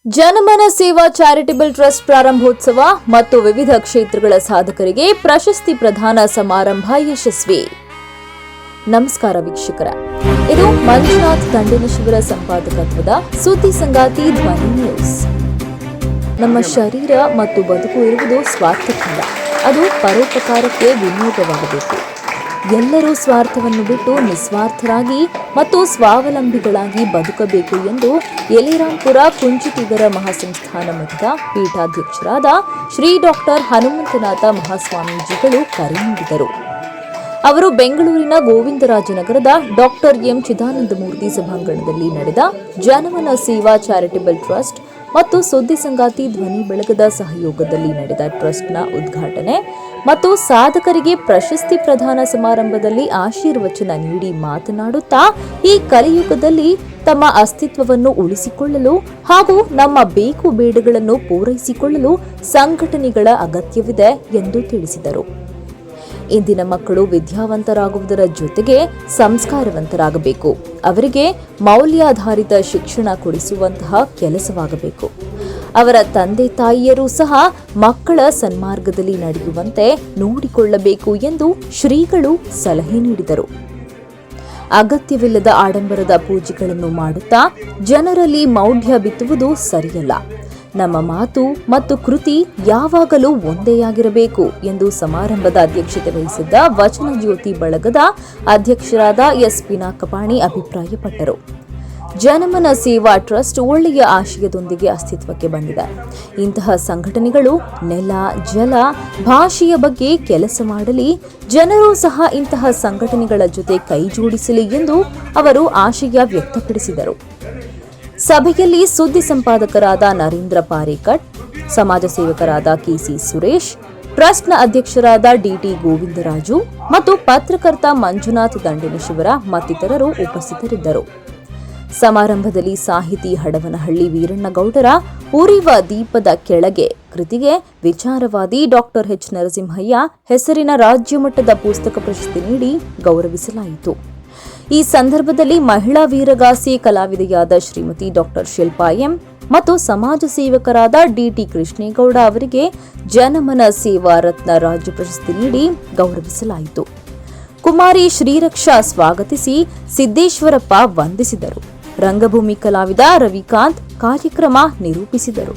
ಜನಮನ ಸೇವಾ charitable trust ಪ್ರಾರಂಭೋತ್ಸವ ಮತ್ತು ವಿವಿಧ ಕ್ಷೇತ್ರಗಳ ಸಾಧಕರಿಗೆ ಪ್ರಶಸ್ತಿ ಪ್ರದಾನ ಸಮಾರಂಭ ಯಶಸ್ವಿ. ನಮಸ್ಕಾರ ವೀಕ್ಷಕರ, ಇದು ಮಂಜುನಾಥ್ ದಂಡಿನಶಿವರ ಸಂಪಾದಕತ್ವದ ಸುದ್ದಿ ಸಂಗಾತಿ ಧ್ವನಿ ನ್ಯೂಸ್. ನಮ್ಮ ಶರೀರ ಮತ್ತು ಬದುಕು ಇರುವುದು ಸ್ವಾರ್ಥಕ್ಕಿಲ್ಲ, ಅದು ಪರೋಪಕಾರಕ್ಕೆ ವಿನಿಯೋಗವಾಗಬೇಕು. ಎಲ್ಲರೂ ಸ್ವಾರ್ಥವನ್ನು ಬಿಟ್ಟು ನಿಸ್ವಾರ್ಥರಾಗಿ ಮತ್ತು ಸ್ವಾವಲಂಬಿಗಳಾಗಿ ಬದುಕಬೇಕು ಎಂದು ಯಲಿರಾಂಪುರ ಕುಂಚಿಟಿಗರ ಮಹಾಸಂಸ್ಥಾನ ಮಠದ ಪೀಠಾಧ್ಯಕ್ಷರಾದ ಶ್ರೀ ಡಾಕ್ಟರ್ ಹನುಮಂತನಾಥ ಮಹಾಸ್ವಾಮೀಜಿಗಳು ಕರೆ ನೀಡಿದರು. ಅವರು ಬೆಂಗಳೂರಿನ ಗೋವಿಂದರಾಜನಗರದ ಡಾಕ್ಟರ್ ಎಂ ಚಿದಾನಂದಮೂರ್ತಿ ಸಭಾಂಗಣದಲ್ಲಿ ನಡೆದ ಜನಮನ ಸೇವಾ ಚಾರಿಟಬಲ್ ಟ್ರಸ್ಟ್ ಮತ್ತು ಸುದ್ದಿ ಸಂಗಾತಿ ಧ್ವನಿ ಬೆಳಗದ ಸಹಯೋಗದಲ್ಲಿ ನಡೆದ ಟ್ರಸ್ಟ್ನ ಉದ್ಘಾಟನೆ ಮತ್ತು ಸಾಧಕರಿಗೆ ಪ್ರಶಸ್ತಿ ಪ್ರದಾನ ಸಮಾರಂಭದಲ್ಲಿ ಆಶೀರ್ವಚನ ನೀಡಿ ಮಾತನಾಡುತ್ತಾ, ಈ ಕಲಿಯುಗದಲ್ಲಿ ತಮ್ಮ ಅಸ್ತಿತ್ವವನ್ನು ಉಳಿಸಿಕೊಳ್ಳಲು ಹಾಗೂ ನಮ್ಮ ಬೇಕು ಬೇಡಗಳನ್ನು ಪೂರೈಸಿಕೊಳ್ಳಲು ಸಂಘಟನೆಗಳ ಅಗತ್ಯವಿದೆ ಎಂದು ತಿಳಿಸಿದರು. ಇಂದಿನ ಮಕ್ಕಳು ವಿದ್ಯಾವಂತರಾಗುವುದರ ಜೊತೆಗೆ ಸಂಸ್ಕಾರವಂತರಾಗಬೇಕು. ಅವರಿಗೆ ಮೌಲ್ಯಾಧಾರಿತ ಶಿಕ್ಷಣ ಕೊಡಿಸುವಂತಹ ಕೆಲಸವಾಗಬೇಕು. ಅವರ ತಂದೆ ತಾಯಿಯರು ಸಹ ಮಕ್ಕಳ ಸನ್ಮಾರ್ಗದಲ್ಲಿ ನಡೆಯುವಂತೆ ನೋಡಿಕೊಳ್ಳಬೇಕು ಎಂದು ಶ್ರೀಗಳು ಸಲಹೆ ನೀಡಿದರು. ಅಗತ್ಯವಿಲ್ಲದ ಆಡಂಬರದ ಪೂಜೆಗಳನ್ನು ಮಾಡುತ್ತಾ ಜನರಲ್ಲಿ ಮೌಢ್ಯ ಬಿತ್ತುವುದು ಸರಿಯಲ್ಲ. ನಮ್ಮ ಮಾತು ಮತ್ತು ಕೃತಿ ಯಾವಾಗಲೂ ಒಂದೇಯಾಗಿರಬೇಕು ಎಂದು ಸಮಾರಂಭದ ಅಧ್ಯಕ್ಷತೆ ವಹಿಸಿದ್ದ ವಚನ ಜ್ಯೋತಿ ಬಳಗದ ಅಧ್ಯಕ್ಷರಾದ ಎಸ್ ಪಿನಾಕಪಾಣಿ ಅಭಿಪ್ರಾಯಪಟ್ಟರು. ಜನಮನ ಸೇವಾ ಟ್ರಸ್ಟ್ ಒಳ್ಳೆಯ ಆಶಯದೊಂದಿಗೆ ಅಸ್ತಿತ್ವಕ್ಕೆ ಬಂದಿದೆ. ಇಂತಹ ಸಂಘಟನೆಗಳು ನೆಲ, ಜಲ, ಭಾಷೆಯ ಬಗ್ಗೆ ಕೆಲಸ ಮಾಡಲಿ. ಜನರು ಸಹ ಇಂತಹ ಸಂಘಟನೆಗಳ ಜೊತೆ ಕೈಜೋಡಿಸಲಿ ಎಂದು ಅವರು ಆಶಯ ವ್ಯಕ್ತಪಡಿಸಿದರು. ಸಭೆಯಲ್ಲಿ ಸುದ್ದಿ ಸಂಪಾದಕರಾದ ನರೇಂದ್ರ ಪಾರೇಕಟ್, ಸಮಾಜ ಸೇವಕರಾದ ಕೆಸಿ ಸುರೇಶ್, ಟ್ರಸ್ಟ್ನ ಅಧ್ಯಕ್ಷರಾದ ಡಿಟಿ ಗೋವಿಂದರಾಜು ಮತ್ತು ಪತ್ರಕರ್ತ ಮಂಜುನಾಥ್ ದಂಡಿನಶಿವರ ಮತ್ತಿತರರು ಉಪಸ್ಥಿತರಿದ್ದರು. ಸಮಾರಂಭದಲ್ಲಿ ಸಾಹಿತಿ ಹಡವನಹಳ್ಳಿ ವೀರಣ್ಣಗೌಡರ ಉರಿವ ದೀಪದ ಕೆಳಗೆ ಕೃತಿಗೆ ವಿಚಾರವಾದಿ ಡಾಕ್ಟರ್ ಎಚ್ ನರಸಿಂಹಯ್ಯ ಹೆಸರಿನ ರಾಜ್ಯಮಟ್ಟದ ಪುಸ್ತಕ ಪ್ರಶಸ್ತಿ ನೀಡಿ ಗೌರವಿಸಲಾಯಿತು. ಈ ಸಂದರ್ಭದಲ್ಲಿ ಮಹಿಳಾ ವೀರಗಾಸೆ ಕಲಾವಿದೆಯಾದ ಶ್ರೀಮತಿ ಡಾಕ್ಟರ್ ಶಿಲ್ಪಾ ಎಂ ಮತ್ತು ಸಮಾಜ ಸೇವಕರಾದ ಡಿಟಿ ಕೃಷ್ಣೇಗೌಡ ಅವರಿಗೆ ಜನಮನ ಸೇವಾ ರತ್ನ ರಾಜ್ಯ ಪ್ರಶಸ್ತಿ ನೀಡಿ ಗೌರವಿಸಲಾಯಿತು. ಕುಮಾರಿ ಶ್ರೀರಕ್ಷಾ ಸ್ವಾಗತಿಸಿ ಸಿದ್ದೇಶ್ವರಪ್ಪ ವಂದಿಸಿದರು. ರಂಗಭೂಮಿ ಕಲಾವಿದ ರವಿಕಾಂತ್ ಕಾರ್ಯಕ್ರಮ ನಿರೂಪಿಸಿದರು.